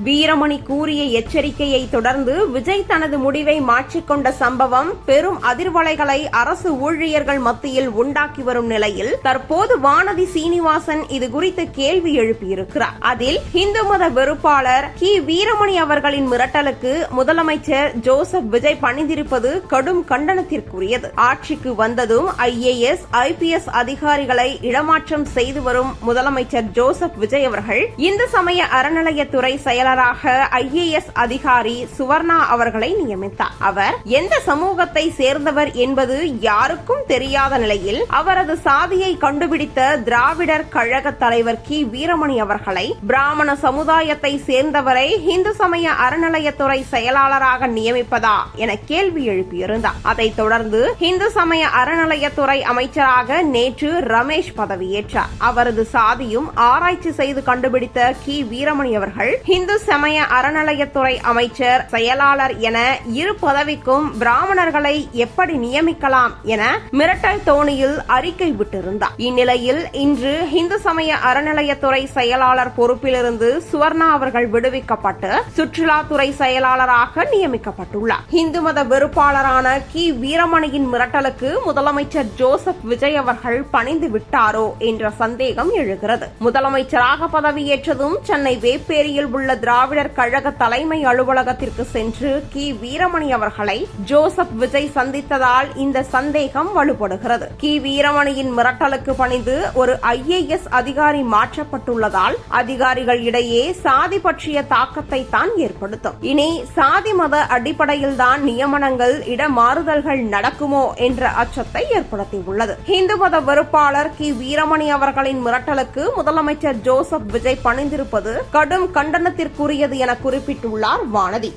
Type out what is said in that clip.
வீரமணி கூறிய எச்சரிக்கையை தொடர்ந்து விஜய் தனது முடிவை மாற்றிக்கொண்ட சம்பவம் பெரும் அதிர்வலைகளை அரசு ஊழியர்கள் மத்தியில் உண்டாக்கி வரும் நிலையில் தற்போது வானதி சீனிவாசன் இது குறித்து கேள்வி எழுப்பியிருக்கிறார். அதில் இந்து மத வெறுப்பாளர் கி வீரமணி அவர்களின் மிரட்டலுக்கு முதலமைச்சர் ஜோசப் விஜய் பணிந்திருப்பது கடும் கண்டனத்திற்குரியது. ஆட்சிக்கு வந்ததும் IAS, IPS அதிகாரிகளை இடமாற்றம் செய்து வரும் முதலமைச்சர் ஜோசப் விஜய் அவர்கள் இந்து சமய அறநிலையத்துறை செயலராக IAS அதிகாரி சுவர்ணா அவர்களை நியமித்தார். அவர் எந்த சமூகத்தை சேர்ந்தவர் என்பது யாருக்கும் தெரியாத நிலையில் அவரது சாதியை கண்டுபிடித்த திராவிடர் கழக தலைவர் கி வீரமணி அவர்களை பிராமண சமுதாயத்தை சேர்ந்தவரை இந்து சமய அறநிலையத்துறை செயலாளராக நியமிப்பதா என கேள்வி எழுப்பியிருந்தார். அதைத் தொடர்ந்து இந்து சமய அறநிலையத்துறை அமைச்சராக நேற்று ரமேஷ் பதவியேற்றார். அவரது சாதியும் ஆராய்ச்சி செய்து கண்டுபிடித்த கி வீரமணி அவர்கள் இந்து சமய அறநிலையத்துறை அமைச்சர், செயலாளர் என இரு பதவிக்கும் பிராமணர்களை எப்படி நியமிக்கலாம் என மிரட்டல் தோணியில் அறிக்கை விட்டிருந்தார். இந்நிலையில் இன்று இந்து சமய அறநிலையத்துறை செயலாளர் பொறுப்பிலிருந்து சுவர்ணா அவர்கள் விடுவிக்கப்பட்டு சுற்றுலாத்துறை செயலாளராக நியமிக்கப்பட்டுள்ளார். இந்து மத வெறுப்பாளரான கி வீரமணியின் மிரட்டலுக்கு முதலமைச்சர் ஜோசப் விஜய் அவர்கள் பணிந்து விட்டாரோ என்ற சந்தேகம் எழுகிறது. முதலமைச்சராக பதவியேற்றதும் சென்னை வேப்பேரியில் உள்ள திராவிடர் கழக தலைமை அலுவலகத்திற்கு சென்று கி வீரமணி அவர்களை ஜோசப் விஜய் சந்தித்ததால் இந்த சந்தேகம் வலுப்படுகிறது. கி வீரமணியின் மிரட்டலுக்கு பணிந்து ஒரு IAS அதிகாரி மாற்றப்பட்டுள்ளதால் அதிகாரிகள் இடையே சாதி பற்றிய தாக்கத்தை தான் ஏற்படுத்தும். இனி சாதி மத அடிப்படையில் தான் நியமனங்கள், இடமாறுதல்கள் நடக்குமோ என்ற அச்சத்தை ஏற்படுத்தியுள்ளது. இந்து மத வெறுப்பாளர் கி வீரமணி அவர்களின் மிரட்டலுக்கு முதலமைச்சர் ஜோசப் விஜய் பணிந்திருப்பது கடும் கண்டனத்திற்குரியது என குறிப்பிட்டுள்ளார் வானதி.